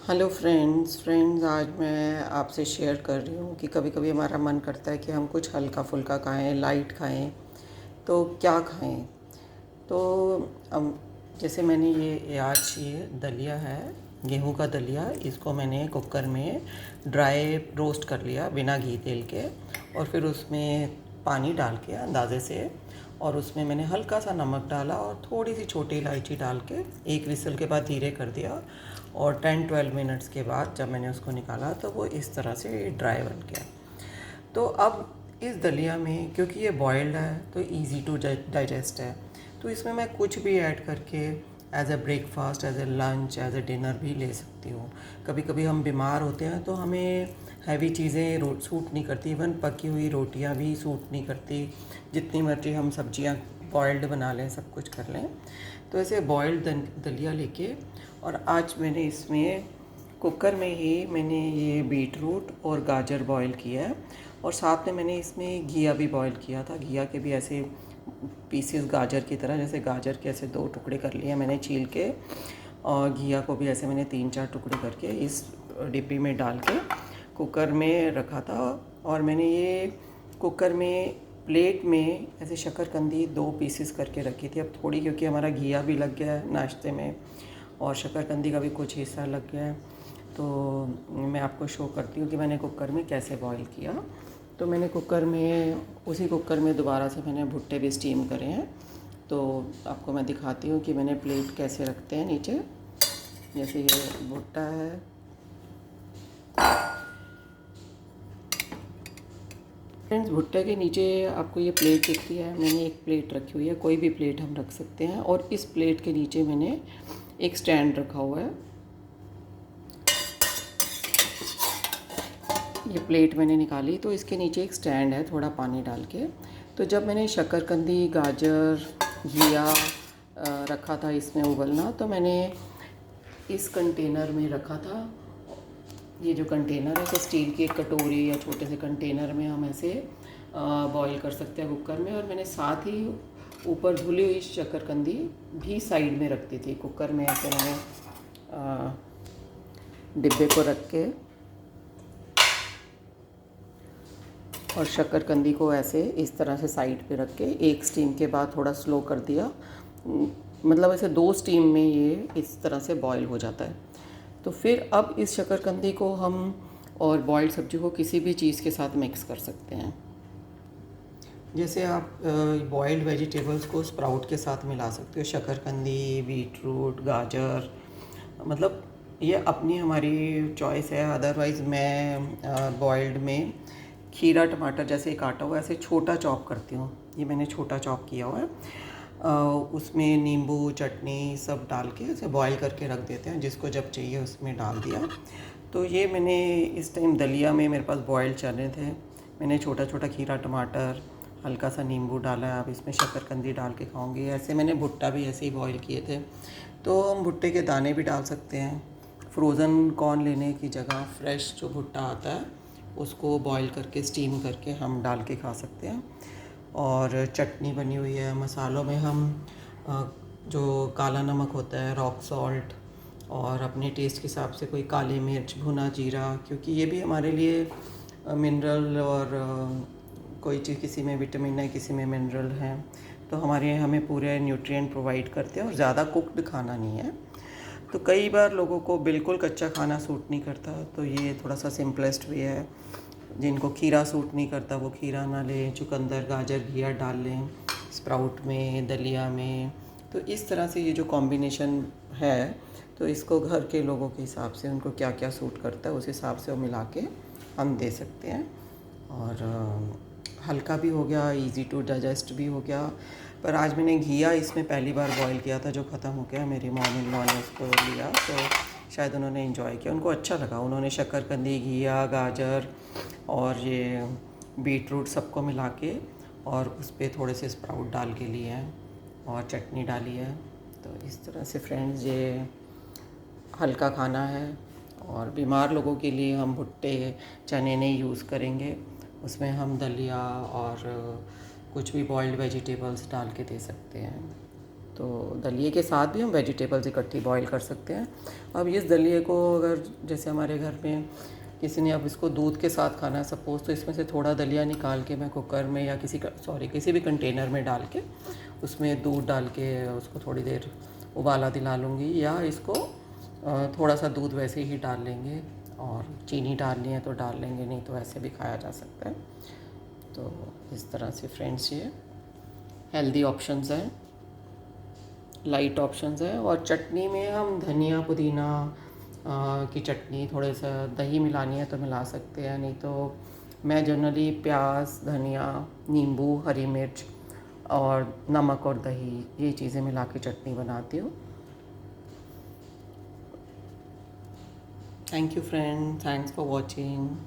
Hello friends आज मैं आपसे शेयर कर रही हूँ कि कभी कभी हमारा मन करता है कि हम कुछ हल्का फुल्का खाएं, लाइट खाएं। तो क्या खाएं? तो जैसे मैंने ये आज ये दलिया है, गेहूं का दलिया। इसको मैंने कुकर में ड्राई रोस्ट कर लिया बिना घी तेल के, और फिर उसमें पानी डाल के अंदाजे से, और उसमें मैंने हल्का सा नमक डाला और थोड़ी सी छोटी इलायची डाल के एक विसल के बाद धीरे कर दिया। और 10-12 मिनट्स के बाद जब मैंने उसको निकाला तो वो इस तरह से ड्राई बन गया। तो अब इस दलिया में, क्योंकि ये बॉयल्ड है तो इजी टू डाइजेस्ट है, तो इसमें मैं कुछ भी ऐड करके as a breakfast, as a lunch, as a dinner भी ले सकती हूँ। कभी कभी हम बीमार होते हैं तो हमें हैवी चीज़ें सूट नहीं करती, इवन पकी हुई रोटियाँ भी सूट नहीं करती, जितनी मर्जी हम सब्जियाँ बॉयल्ड बना लें, सब कुछ कर लें। तो ऐसे बॉयल्ड दलिया लेके, और आज मैंने इसमें कुकर में ही मैंने ये बीट रूट और गाजर बॉईल किया है, और साथ में मैंने इसमें घिया भी बॉईल किया था। घिया के भी ऐसे पीसेस गाजर की तरह, जैसे गाजर के ऐसे 2 टुकड़े कर लिए मैंने छील के, और घिया को भी ऐसे मैंने 3-4 टुकड़े करके इस डिब्बी में डाल के कुकर में रखा था। और मैंने ये कुकर में प्लेट में ऐसे शकरकंदी 2 पीसेस करके रखी थी। अब थोड़ी, क्योंकि हमारा घिया भी लग गया है नाश्ते में और शकरकंदी का भी कुछ हिस्सा लग गया है, तो मैं आपको शो करती हूँ कि मैंने कुकर में कैसे बॉईल किया। तो मैंने कुकर में, उसी कुकर में दोबारा से मैंने भुट्टे भी स्टीम करे हैं। तो आपको मैं दिखाती हूँ कि मैंने प्लेट कैसे रखते हैं नीचे। जैसे ये भुट्टा है, फ्रेंड्स भुट्टे के नीचे आपको ये प्लेट दिखती है, मैंने एक प्लेट रखी हुई है, कोई भी प्लेट हम रख सकते हैं। और इस प्लेट के नीचे मैंने एक स्टैंड रखा हुआ है। ये प्लेट मैंने निकाली तो इसके नीचे एक स्टैंड है, थोड़ा पानी डाल के। तो जब मैंने शकरकंदी, गाजर, घिया रखा था इसमें उबलना, तो मैंने इस कंटेनर में रखा था। ये जो कंटेनर है, तो स्टील की एक कटोरी या छोटे से कंटेनर में हम ऐसे बॉईल कर सकते हैं कुकर में। और मैंने साथ ही ऊपर धुली हुई शकरकंदी भी साइड में रख दी थी। कुकर में ऐसे मैंने डिब्बे को रख के और शकरकंदी को ऐसे इस तरह से साइड पे रख के एक स्टीम के बाद थोड़ा स्लो कर दिया। मतलब ऐसे 2 स्टीम में ये इस तरह से बॉईल हो जाता है। तो फिर अब इस शकरकंदी को हम और बॉइल्ड सब्जी को किसी भी चीज़ के साथ मिक्स कर सकते हैं। जैसे आप बॉइल्ड वेजिटेबल्स को स्प्राउट के साथ मिला सकते हो, शकरकंदी, बीट रूट, गाजर, मतलब ये अपनी हमारी चॉइस है। अदरवाइज़ मैं बॉइल्ड में खीरा टमाटर जैसे काटा हुआ ऐसे छोटा चॉप करती हूँ। ये मैंने छोटा चॉप किया हुआ है। उसमें नींबू, चटनी सब डाल के ऐसे बॉईल करके रख देते हैं, जिसको जब चाहिए उसमें डाल दिया। तो ये मैंने इस टाइम दलिया में मेरे पास बॉइल्ड चने थे, मैंने छोटा छोटा खीरा टमाटर, हल्का सा नींबू डाला है। अब इसमें शकरकंदी डाल के खाऊंगी। ऐसे मैंने भुट्टा भी ऐसे ही बॉईल किए थे। तो हम भुट्टे के दाने भी डाल सकते हैं। फ्रोज़न कॉर्न लेने की जगह फ्रेश जो भुट्टा आता है उसको बॉईल करके स्टीम करके हम डाल के खा सकते हैं। और चटनी बनी हुई है। मसालों में हम जो काला नमक होता है, रॉक सॉल्ट, और अपने टेस्ट के हिसाब से कोई काली मिर्च, भुना जीरा, क्योंकि ये भी हमारे लिए मिनरल, और कोई चीज़ किसी में विटामिन है, किसी में मिनरल है, तो हमारे हमें पूरे न्यूट्रिएंट प्रोवाइड करते हैं। और ज़्यादा कुक्ड खाना नहीं है। तो कई बार लोगों को बिल्कुल कच्चा खाना सूट नहीं करता, तो ये थोड़ा सा सिंपलेस्ट वे है। जिनको खीरा सूट नहीं करता वो खीरा ना लें, चुकंदर, गाजर, घिया डाल लें स्प्राउट में, दलिया में। तो इस तरह से ये जो कॉम्बिनेशन है, तो इसको घर के लोगों के हिसाब से उनको क्या क्या सूट करता है उस हिसाब से वो मिला के हम दे सकते हैं। और हल्का भी हो गया, इजी टू डाइजेस्ट भी हो गया। पर आज मैंने घिया इसमें पहली बार बॉईल किया था, जो ख़त्म हो गया। मेरी मॉम इन लॉ ने उसको लिया तो शायद उन्होंने एंजॉय किया, उनको अच्छा लगा। उन्होंने शकरकंदी, घिया, गाजर और ये बीट रूट सबको मिला के और उस पर थोड़े से स्प्राउट डाल के लिए हैं और चटनी डाली है। तो इस तरह से फ्रेंड्स ये हल्का खाना है। और बीमार लोगों के लिए हम भुट्टे, चने नहीं यूज़ करेंगे, उसमें हम दलिया और कुछ भी बॉइल्ड वेजिटेबल्स डाल के दे सकते हैं। तो दलिए के साथ भी हम वेजिटेबल्स इकट्ठी बॉईल कर सकते हैं। अब इस दलिए को अगर जैसे हमारे घर में किसी ने अब इसको दूध के साथ खाना है सपोज़, तो इसमें से थोड़ा दलिया निकाल के मैं कुकर में या किसी भी कंटेनर में डाल के उसमें दूध डाल के उसको थोड़ी देर उबाला दिला लूँगी, या इसको थोड़ा सा दूध वैसे ही डाल लेंगे और चीनी डालनी है तो डाल लेंगे, नहीं तो ऐसे भी खाया जा सकता है। तो इस तरह से फ्रेंड्स ये हेल्दी ऑप्शंस हैं, लाइट ऑप्शंस है। और चटनी में हम धनिया पुदीना की चटनी, थोड़े सा दही मिलानी है तो मिला सकते हैं, नहीं तो मैं जनरली प्याज, धनिया, नींबू, हरी मिर्च और नमक और दही, ये चीज़ें मिला के चटनी बनाती हूँ। Thank you friend, thanks for watching.